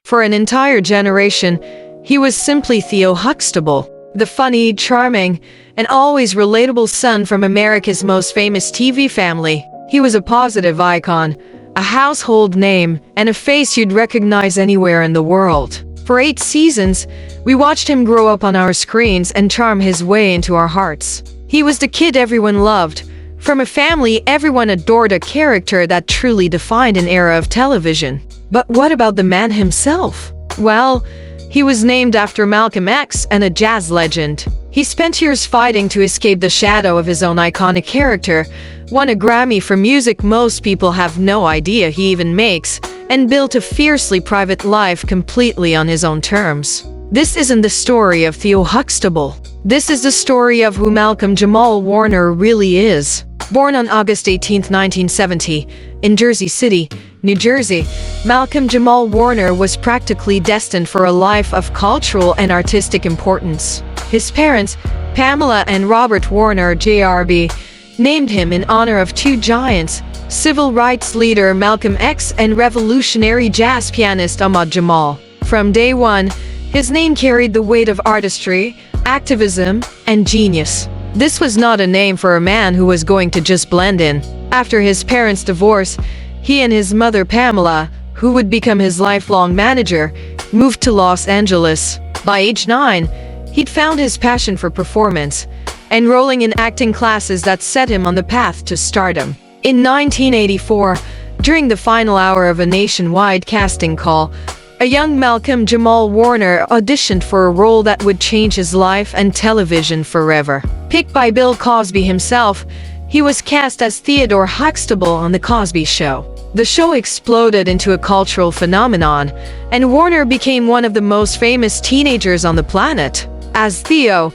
For an entire generation, he was simply Theo Huxtable, the funny, charming, and always relatable son from America's most famous TV family. He was a positive icon, a household name, and a face you'd recognize anywhere in the world. For 8 seasons, we watched him grow up on our screens and charm his way into our hearts. He was the kid everyone loved. From a family everyone adored, a character that truly defined an era of television. But what about the man himself? Well, he was named after Malcolm X and a jazz legend. He spent years fighting to escape the shadow of his own iconic character, won a Grammy for music most people have no idea he even makes, and built a fiercely private life completely on his own terms. This isn't the story of Theo Huxtable. This is the story of who Malcolm-Jamal Warner really is. Born on August 18, 1970, in Jersey City, New Jersey, Malcolm-Jamal Warner was practically destined for a life of cultural and artistic importance. His parents, Pamela and Robert Warner JRB, named him in honor of 2 giants, civil rights leader Malcolm X and revolutionary jazz pianist Ahmad Jamal. From day one, his name carried the weight of artistry, activism, and genius. This was not a name for a man who was going to just blend in. After his parents' divorce, he and his mother Pamela, who would become his lifelong manager, moved to Los Angeles. By age 9, he'd found his passion for performance, enrolling in acting classes that set him on the path to stardom. In 1984, during the final hour of a nationwide casting call, a young Malcolm-Jamal Warner auditioned for a role that would change his life and television forever. Picked by Bill Cosby himself, he was cast as Theodore Huxtable on The Cosby Show. The show exploded into a cultural phenomenon, and Warner became one of the most famous teenagers on the planet. As Theo,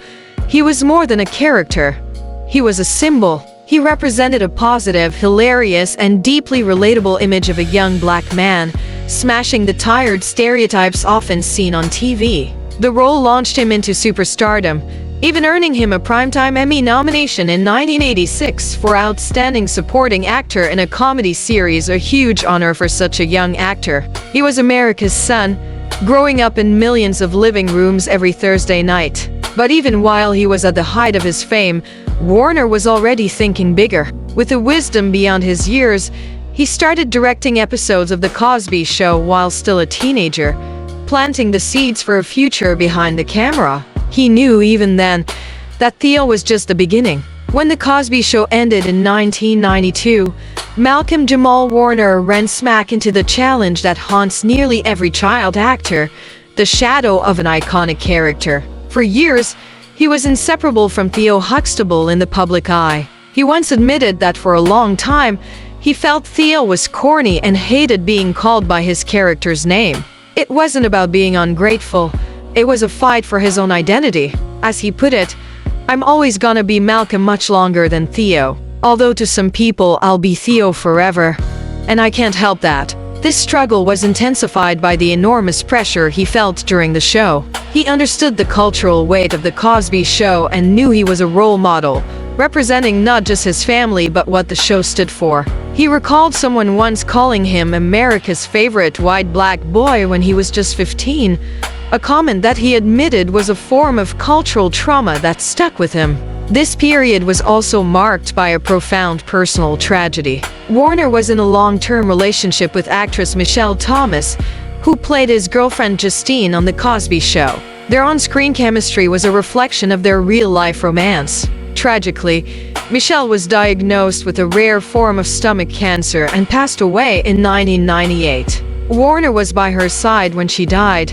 he was more than a character. He was a symbol. He represented a positive, hilarious, and deeply relatable image of a young black man, smashing the tired stereotypes often seen on TV. The role launched him into superstardom, even earning him a Primetime Emmy nomination in 1986 for Outstanding Supporting Actor in a Comedy Series, a huge honor for such a young actor. He was America's son, growing up in millions of living rooms every Thursday night. But even while he was at the height of his fame, Warner was already thinking bigger. With a wisdom beyond his years, he started directing episodes of The Cosby Show while still a teenager, planting the seeds for a future behind the camera. He knew even then that Theo was just the beginning. When The Cosby Show ended in 1992, Malcolm-Jamal Warner ran smack into the challenge that haunts nearly every child actor, the shadow of an iconic character. For years, he was inseparable from Theo Huxtable in the public eye. He once admitted that for a long time, he felt Theo was corny and hated being called by his character's name. It wasn't about being ungrateful. It was a fight for his own identity. As he put it, "I'm always gonna be Malcolm much longer than Theo. Although to some people, I'll be Theo forever. And I can't help that." This struggle was intensified by the enormous pressure he felt during the show. He understood the cultural weight of The Cosby Show and knew he was a role model, representing not just his family but what the show stood for. He recalled someone once calling him America's favorite white black boy when he was just 15, a comment that he admitted was a form of cultural trauma that stuck with him. This period was also marked by a profound personal tragedy. Warner was in a long-term relationship with actress Michelle Thomas, who played his girlfriend Justine on The Cosby Show. Their on-screen chemistry was a reflection of their real-life romance. Tragically, Michelle was diagnosed with a rare form of stomach cancer and passed away in 1998. Warner was by her side when she died,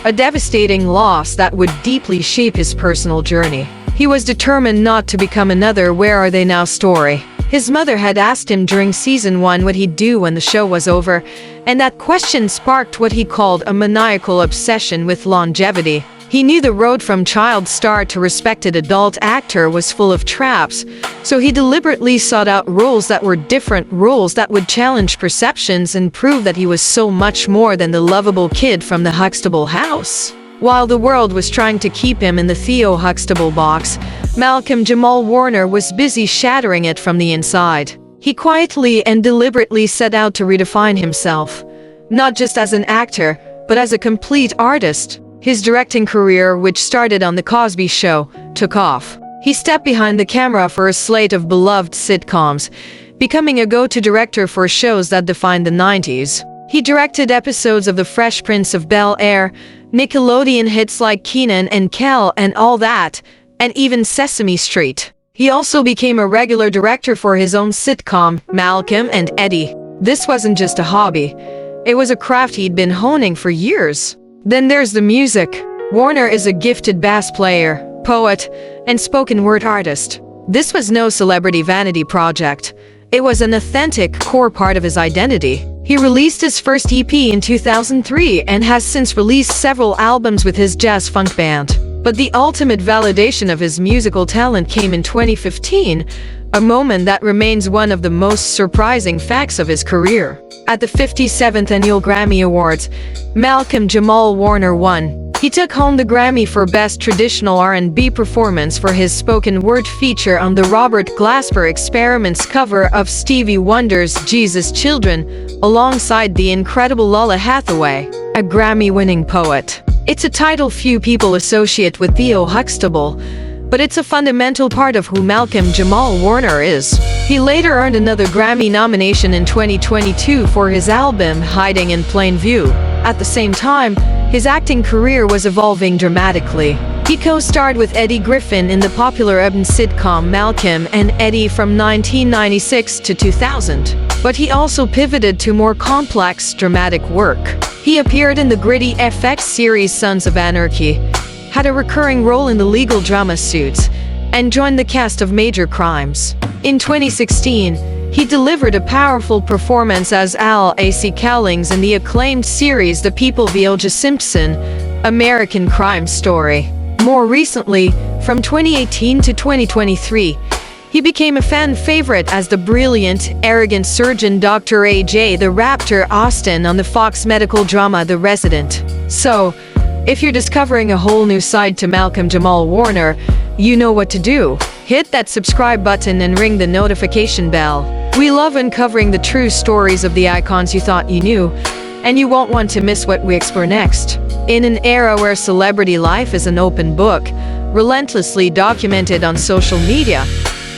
a devastating loss that would deeply shape his personal journey. He was determined not to become another "Where Are They Now" story. His mother had asked him during season 1 what he'd do when the show was over, and that question sparked what he called a maniacal obsession with longevity. He knew the road from child star to respected adult actor was full of traps, so he deliberately sought out roles that were different, roles that would challenge perceptions and prove that he was so much more than the lovable kid from the Huxtable house. While the world was trying to keep him in the Theo Huxtable box, Malcolm-Jamal Warner was busy shattering it from the inside. He quietly and deliberately set out to redefine himself, not just as an actor, but as a complete artist. His directing career, which started on The Cosby Show, took off. He stepped behind the camera for a slate of beloved sitcoms, becoming a go-to director for shows that defined the 90s. He directed episodes of The Fresh Prince of Bel-Air, Nickelodeon hits like Kenan and Kel and All That, and even Sesame Street. He also became a regular director for his own sitcom, Malcolm and Eddie. This wasn't just a hobby. It was a craft he'd been honing for years. Then there's the music. Warner is a gifted bass player, poet, and spoken word artist. This was no celebrity vanity project. It was an authentic, core part of his identity. He released his first EP in 2003 and has since released several albums with his jazz funk band. But the ultimate validation of his musical talent came in 2015, a moment that remains one of the most surprising facts of his career. At the 57th Annual Grammy Awards, Malcolm-Jamal Warner won. He took home the Grammy for Best Traditional R&B Performance for his spoken word feature on the Robert Glasper Experiment's cover of Stevie Wonder's Jesus Children, alongside the incredible Lola Hathaway, a Grammy-winning poet. It's a title few people associate with Theo Huxtable, but it's a fundamental part of who Malcolm-Jamal Warner is. He later earned another Grammy nomination in 2022 for his album Hiding in Plain View. At the same time, his acting career was evolving dramatically. He co-starred with Eddie Griffin in the popular urban sitcom Malcolm and Eddie from 1996 to 2000. But he also pivoted to more complex, dramatic work. He appeared in the gritty FX series Sons of Anarchy, had a recurring role in the legal drama Suits, and joined the cast of Major Crimes. In 2016, he delivered a powerful performance as Al A.C. Cowlings in the acclaimed series The People v. O.J. Simpson, American Crime Story. More recently, from 2018 to 2023, he became a fan favorite as the brilliant, arrogant surgeon Dr. A.J. the Raptor Austin on the Fox medical drama The Resident. So, if you're discovering a whole new side to Malcolm-Jamal Warner, you know what to do. Hit that subscribe button and ring the notification bell. We love uncovering the true stories of the icons you thought you knew, and you won't want to miss what we explore next. In an era where celebrity life is an open book, relentlessly documented on social media,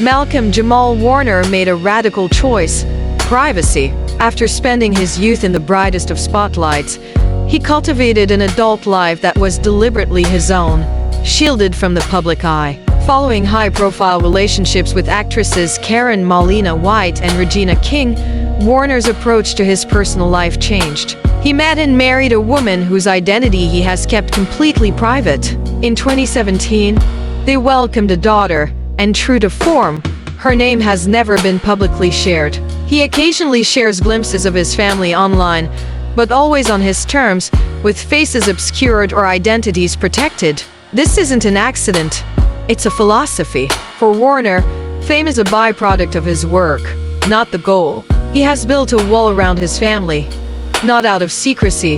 Malcolm-Jamal Warner made a radical choice: privacy. After spending his youth in the brightest of spotlights, he cultivated an adult life that was deliberately his own, shielded from the public eye. Following high-profile relationships with actresses Karen Molina White and Regina King, Warner's approach to his personal life changed. He met and married a woman whose identity he has kept completely private. In 2017, they welcomed a daughter, and true to form, her name has never been publicly shared. He occasionally shares glimpses of his family online, but always on his terms, with faces obscured or identities protected. This isn't an accident. It's a philosophy. For Warner, fame is a byproduct of his work, not the goal. He has built a wall around his family, not out of secrecy,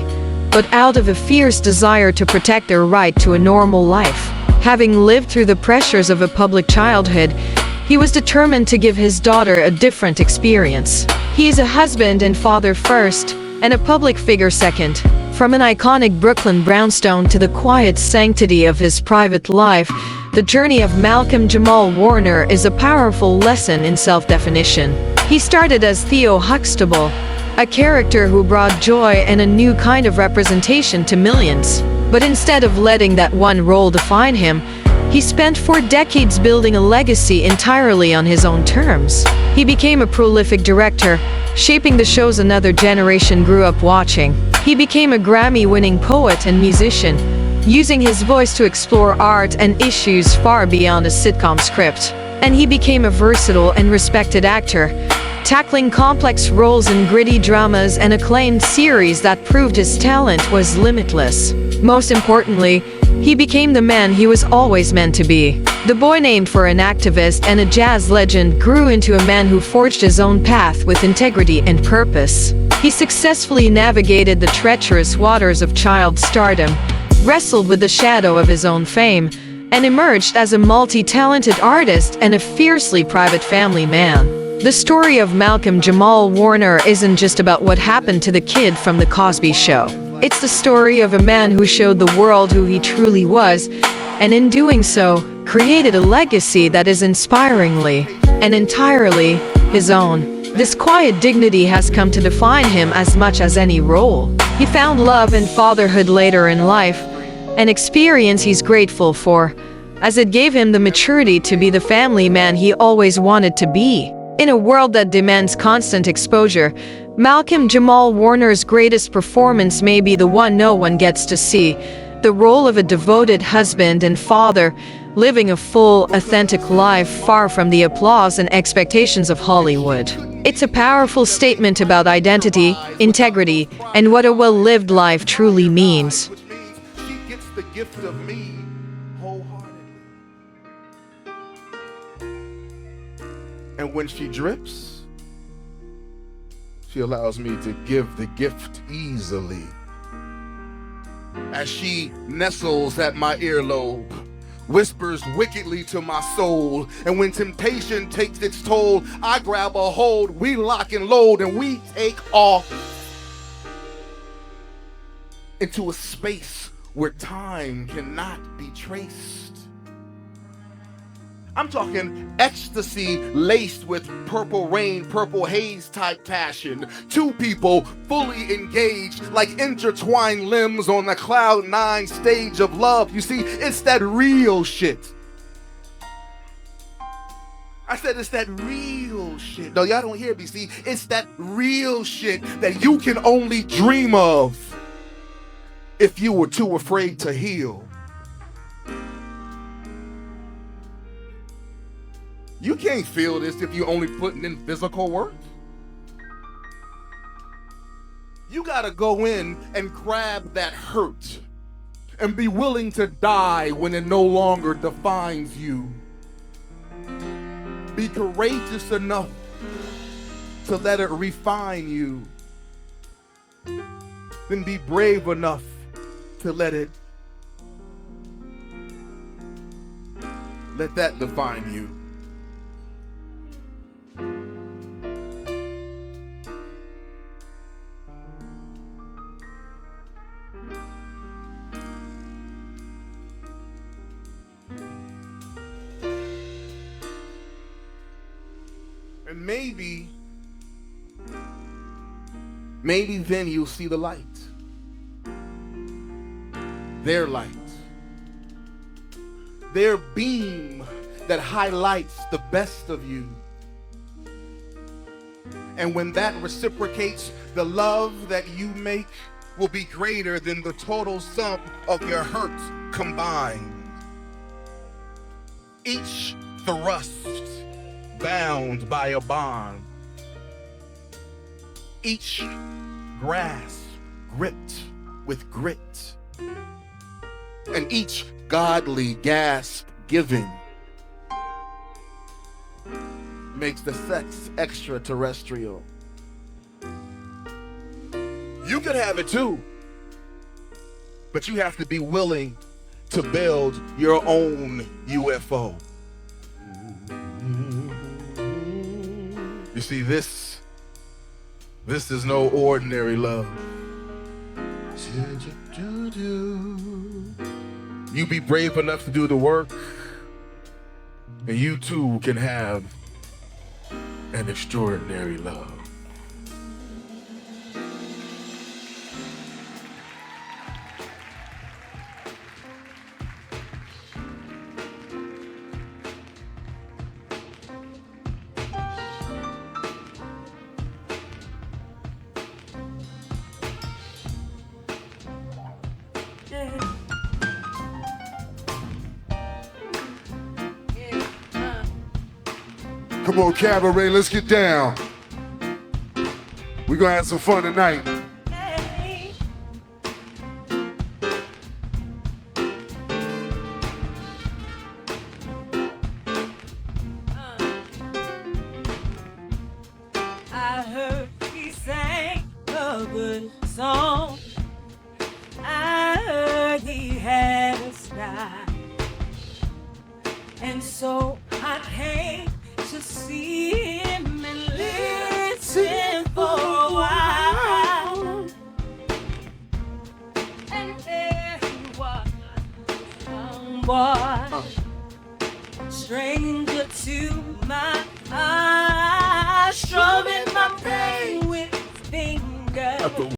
but out of a fierce desire to protect their right to a normal life. Having lived through the pressures of a public childhood, he was determined to give his daughter a different experience. He is a husband and father first, and a public figure second. From an iconic Brooklyn brownstone to the quiet sanctity of his private life, the journey of Malcolm-Jamal Warner is a powerful lesson in self-definition. He started as Theo Huxtable, a character who brought joy and a new kind of representation to millions. But instead of letting that one role define him, he spent 4 decades building a legacy entirely on his own terms. He became a prolific director, shaping the shows another generation grew up watching. He became a Grammy-winning poet and musician, using his voice to explore art and issues far beyond a sitcom script. And he became a versatile and respected actor, tackling complex roles in gritty dramas and acclaimed series that proved his talent was limitless. Most importantly, he became the man he was always meant to be. The boy named for an activist and a jazz legend grew into a man who forged his own path with integrity and purpose. He successfully navigated the treacherous waters of child stardom, wrestled with the shadow of his own fame, and emerged as a multi-talented artist and a fiercely private family man. The story of Malcolm-Jamal Warner isn't just about what happened to the kid from The Cosby Show. It's the story of a man who showed the world who he truly was, and in doing so, created a legacy that is inspiringly and entirely his own. This quiet dignity has come to define him as much as any role. He found love in fatherhood later in life, an experience he's grateful for, as it gave him the maturity to be the family man he always wanted to be. In a world that demands constant exposure, Malcolm-Jamal Warner's greatest performance may be the one no one gets to see, the role of a devoted husband and father, living a full, authentic life far from the applause and expectations of Hollywood. It's a powerful statement about identity, integrity, and what a well-lived life truly means. Which means she gets the gift of me wholeheartedly. And when she drips, she allows me to give the gift easily. As she nestles at my earlobe, whispers wickedly to my soul, and when temptation takes its toll, I grab a hold, we lock and load, and we take off into a space where time cannot be traced. I'm talking ecstasy laced with purple rain, purple haze type passion. Two people fully engaged like intertwined limbs on the cloud nine stage of love. You see, it's that real shit. I said it's that real shit. No, y'all don't hear me. See, it's that real shit that you can only dream of if you were too afraid to heal. You can't feel this if you're only putting in physical work. You gotta go in and grab that hurt and be willing to die when it no longer defines you. Be courageous enough to let it refine you. Then be brave enough to let that define you. And maybe then you'll see the light. Their light. Their beam that highlights the best of you. And when that reciprocates, the love that you make will be greater than the total sum of your hurts combined. Each thrust bound by a bond. Each grasp gripped with grit. And each godly gasp given makes the sex extraterrestrial. You could have it too, but you have to be willing to build your own UFO. You see, this is no ordinary love. You be brave enough to do the work, and you too can have an extraordinary love. Come on, cabaret, let's get down. We're gonna have some fun tonight. I heard he sang a good song. I heard he had a style. And so I came to see him and listen for a while. boy, stranger to my eyes, strumming my pain with his fingers.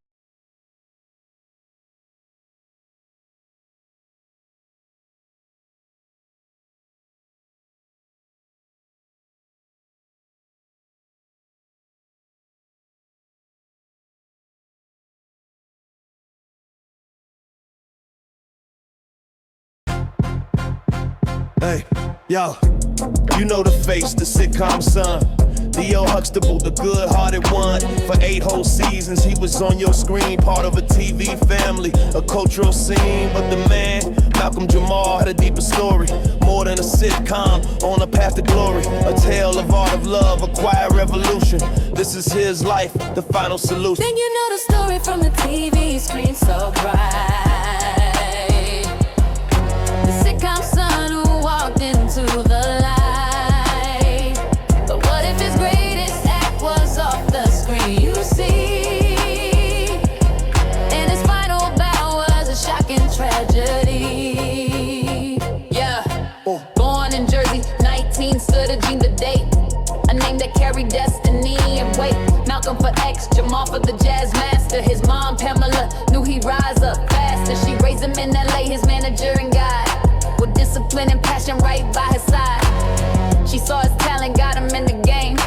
Hey, yo, you know the face, the sitcom son. Theo Huxtable, the good-hearted one. For 8 whole seasons, he was on your screen, part of a TV family, a cultural scene. But the man, Malcolm-Jamal, had a deeper story. More than a sitcom, on a path to glory. A tale of art of love, a quiet revolution. This is his life, the final solution. Then you know the story from the TV screen so bright. The sitcom son who walked into the light. But what if his greatest act was off the screen? You see, and his final bow was a shocking tragedy. Yeah, born in Jersey, 19 stood a dream the date. A name that carried destiny and weight. Malcolm for X, Jamal for the jazz master. His mom, Pamela, knew he'd rise up faster. She raised him in LA, his manager and guide. With discipline and passion right by his side. She saw his talent, got him in the game.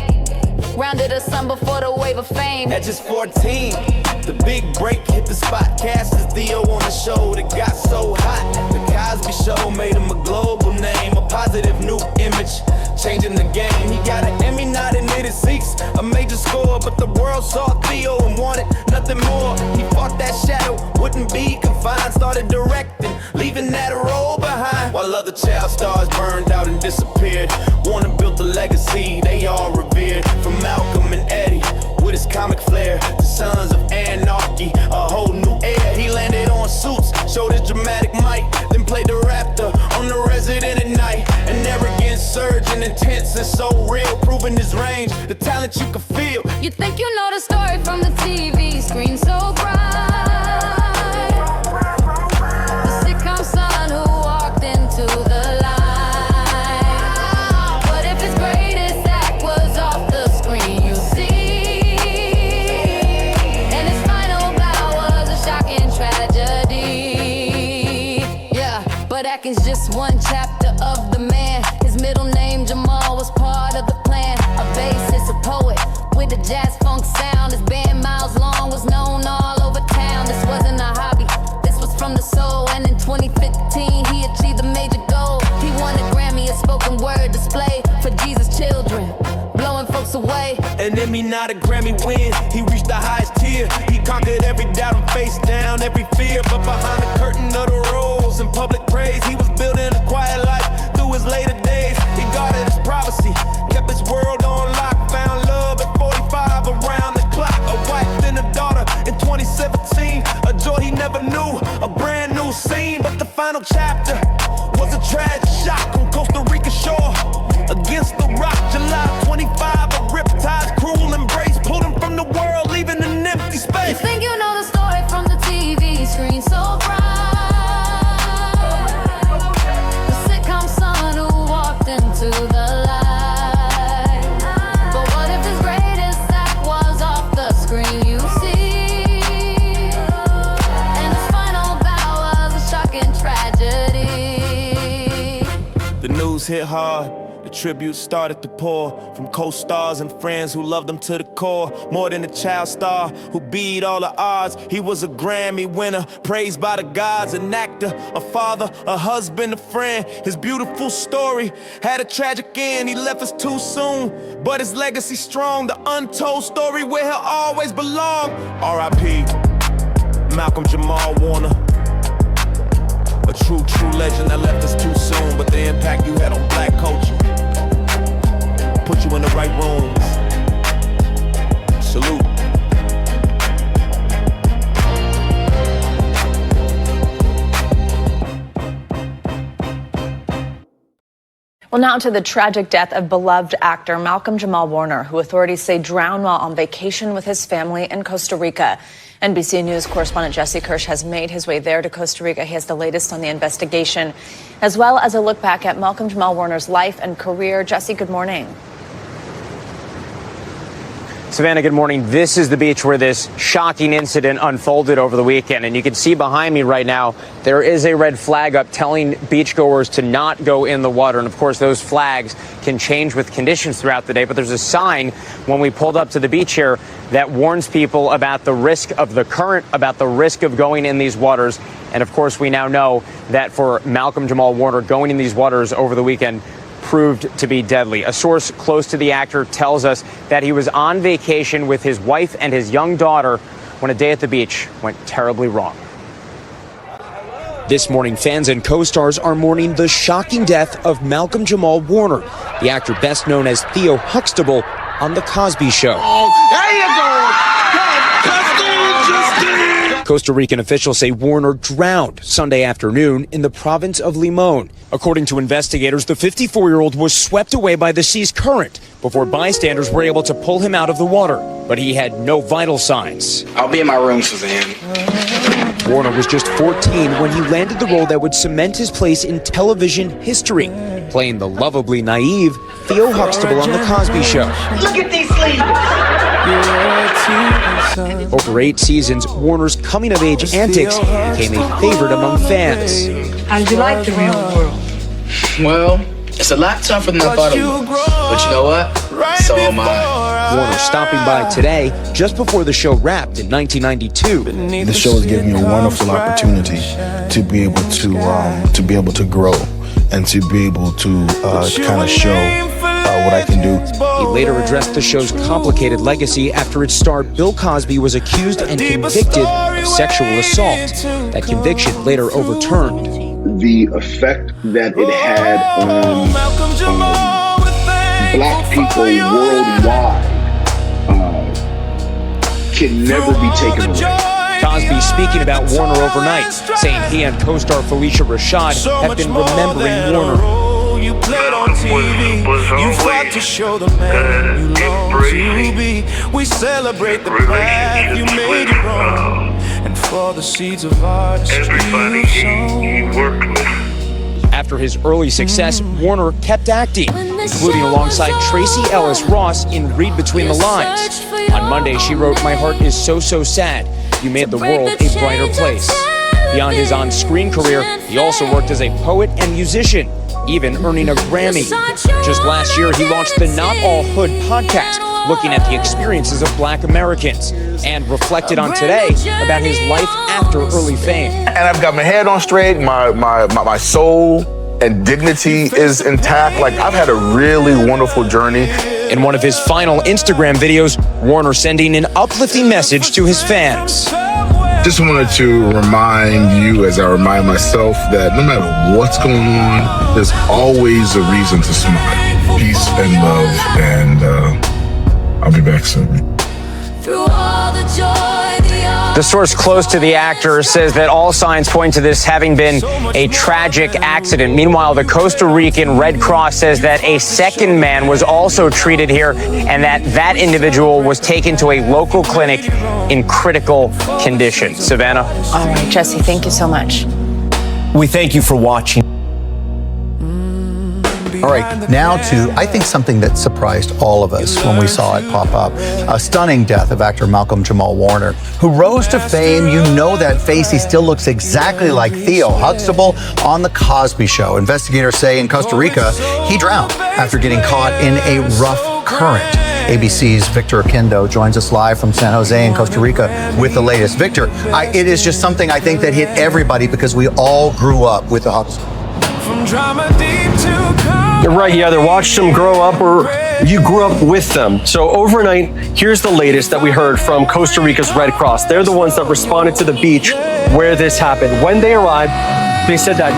Rounded her son before the wave of fame. At just 14, the big break hit the spot. Casted Theo on the show that got so hot. The Cosby Show made him a global name. A positive new image, changing the game. He got an Emmy, not admitted seats, a major score. But the world saw Theo and wanted nothing more. He fought that shadow, wouldn't be confined. Started directing, leaving that role behind. While other child stars burned out and disappeared, Warner built a legacy they all revered. From Malcolm and Eddie, with his comic flair, the Sons of Anarchy, a whole new era. He landed on Suits, showed his dramatic might, then played the Raptor on The Resident at night. An arrogant surge and intense and so real, proving his range, the talent you can feel. You think you know the story from the TV screen so bright. The sitcom son who walked into the light. What if his greatest act was off the screen? You see, and his final bow was a shocking tragedy. Yeah, but acting's just one chapter of the man. His middle name Jamal was part of the plan. A bassist, a poet with a jazz funk sound. His band Miles Long was known all over town. This wasn't a hobby, this was from the soul. And in 2015 he achieved a major goal. He won a Grammy, a spoken word display for Jesus' children, blowing folks away. An Emmy, not a Grammy win. He reached the highest tier. He conquered every doubt and faced down every fear. But behind the curtain of the roles and public praise, he was building a quiet life through his later days. He guarded his privacy, kept his world on lock. Found love at 45 around the clock. A wife and a daughter in 2017. A joy he never knew, a brand new scene. But the final chapter was a tragic shock on Costa Rica shore. Against the rock, July 25, a riptide cruel embrace pulled him from the world, leaving an empty You space. think you know the story from the TV screen so bright. The sitcom son who walked into the light. But what if his greatest act was off the screen? You see, and his final bow was a shocking tragedy. The news hit hard. The tribute started to pour from co-stars and friends who loved him to the core. More than a child star who beat all the odds. He was a Grammy winner, praised by the gods. An actor, a father, a husband, a friend. His beautiful story had a tragic end. He left us too soon, but his legacy strong. The untold story where he'll always belong. R.I.P. Malcolm-Jamalwarner. A true legend that left us too soon. But the impact you had on black culture put you in the right rooms. Salute. Well, now to the tragic death of beloved actor Malcolm-Jamal Warner, who authorities say drowned while on vacation with his family in Costa Rica. NBC News correspondent Jesse Kirsch has made his way there to Costa Rica. He has the latest on the investigation, as well as a look back at Malcolm-Jamal Warner's life and career. Jesse, good morning. Savannah, good morning. This is the beach where this shocking incident unfolded over the weekend. And you can see behind me right now, there is a red flag up telling beachgoers to not go in the water. And of course, those flags can change with conditions throughout the day. But there's a sign when we pulled up to the beach here that warns people about the risk of the current, about the risk of going in these waters. And of course, we now know that for Malcolm-Jamal Warner, going in these waters over the weekend proved to be deadly. A source close to the actor tells us that he was on vacation with his wife and his young daughter when a day at the beach went terribly wrong. This morning, fans and co-stars are mourning the shocking death of Malcolm-Jamal Warner, the actor best known as Theo Huxtable on The Cosby Show. Oh, there you go! Costa Rican officials say Warner drowned Sunday afternoon in the province of Limon. According to investigators, the 54-year-old was swept away by the sea's current before bystanders were able to pull him out of the water, but he had no vital signs. I'll be in my room, Suzanne. Warner was just 14 when he landed the role that would cement his place in television history, playing the lovably naive Theo Huxtable on The Cosby Show. Look at these sleeves! Over 8 seasons, Warner's coming-of-age antics became a favorite among fans. How do you like the real world? Well, it's a lot tougher than I thought it was. But you know what? So am I. Warner stopping by today, just before the show wrapped in 1992. The show has given me a wonderful opportunity to be able to grow and to be able to kind of show what I can do. He later addressed the show's complicated legacy after its star Bill Cosby was accused and convicted of sexual assault. That conviction later overturned. The effect that it had on black people worldwide can never be taken away. Cosby speaking about Warner overnight, saying he and co-star Felicia Rashad have been remembering Warner. You played on TV, you fought to show the man you long to be. We celebrate the path you made it wrong, and for the seeds of artistry you sown. After his early success, Warner kept acting, including alongside Tracy Ellis Ross in Read Between the Lines. On Monday, she wrote, "My heart is so, so sad. You made the world a brighter place." Beyond his on-screen career, he also worked as a poet and musician, even earning a Grammy. Just last year, he launched the Not All Hood podcast, looking at the experiences of Black Americans, and reflected on today about his life after early fame. And I've got my head on straight, my soul and dignity is intact. Like, I've had a really wonderful journey. In one of his final Instagram videos, Warner sending an uplifting message to his fans. Just wanted to remind you, as I remind myself, that no matter what's going on, there's always a reason to smile. Peace and love, and I'll be back soon. The source close to the actor says that all signs point to this having been a tragic accident. Meanwhile, the Costa Rican Red Cross says that a second man was also treated here and that individual was taken to a local clinic in critical condition. Savannah? All right, Jesse, thank you so much. We thank you for watching. All right, now to, I think, something that surprised all of us when we saw it pop up. A stunning death of actor Malcolm-Jamal Warner, who rose to fame. You know that face. He still looks exactly like Theo Huxtable on The Cosby Show. Investigators say in Costa Rica, he drowned after getting caught in a rough current. ABC's Victor Oquendo joins us live from San Jose in Costa Rica with the latest. Victor, it is just something I think that hit everybody because we all grew up with the Huxtable. From drama deep to You're right, you either watched them grow up or you grew up with them. So overnight, here's the latest that we heard from Costa Rica's Red Cross. They're the ones that responded to the beach where this happened. When they arrived, they said that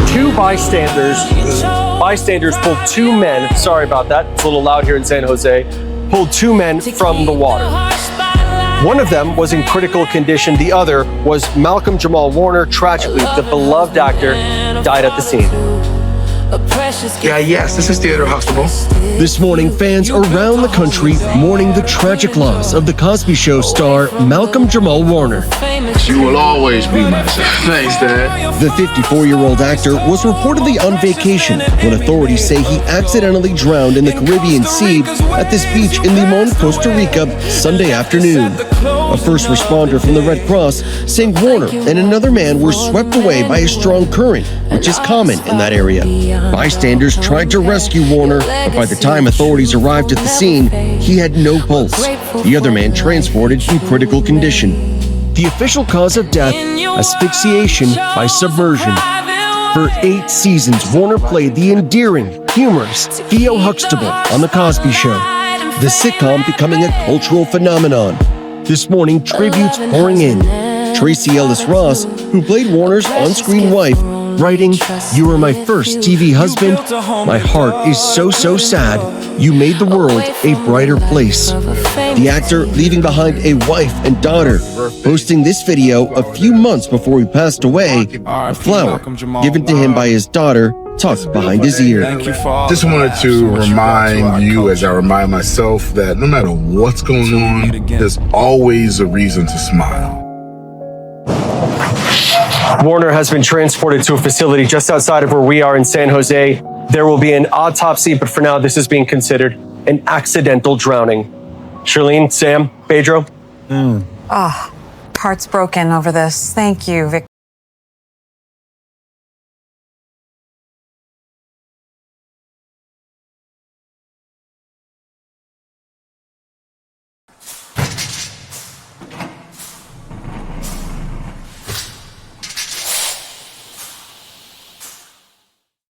two bystanders pulled 2 men, sorry about that, it's a little loud here in San Jose, pulled 2 men from the water. One of them was in critical condition. The other was Malcolm-Jamal Warner. Tragically, the beloved actor died at the scene. a precious gift. Yes, this is Theo Huxtable. This morning, fans around the country mourning the tragic loss of The Cosby Show star Malcolm-Jamal Warner. You will always be my son. Thanks, Dad. The 54-year-old actor was reportedly on vacation when authorities say he accidentally drowned in the Caribbean Sea at this beach in Limon, Costa Rica, Sunday afternoon. A first responder from the Red Cross saying Warner and another man were swept away by a strong current, which is common in that area. Bystanders tried to rescue Warner, but by the time authorities arrived at the scene, he had no pulse. The other man transported in critical condition. The official cause of death, asphyxiation by submersion. For 8 seasons, Warner played the endearing, humorous Theo Huxtable on The Cosby Show, the sitcom becoming a cultural phenomenon. This morning, tributes pouring in. Tracy Ellis Ross, who played Warner's on-screen wife, writing, "You were my first TV husband. My heart is so sad. You made the world a brighter place." The actor leaving behind a wife and daughter, posting this video a few months before he passed away, a flower given to him by his daughter tucked behind his ear. Just wanted to remind you, as I remind myself, that no matter what's going on, there's always a reason to smile. Warner has been transported to a facility just outside of where we are in San Jose. There will be an autopsy, but for now, this is being considered an accidental drowning. Charlene, Sam, Pedro. Heart's broken over this. Thank you, Victor.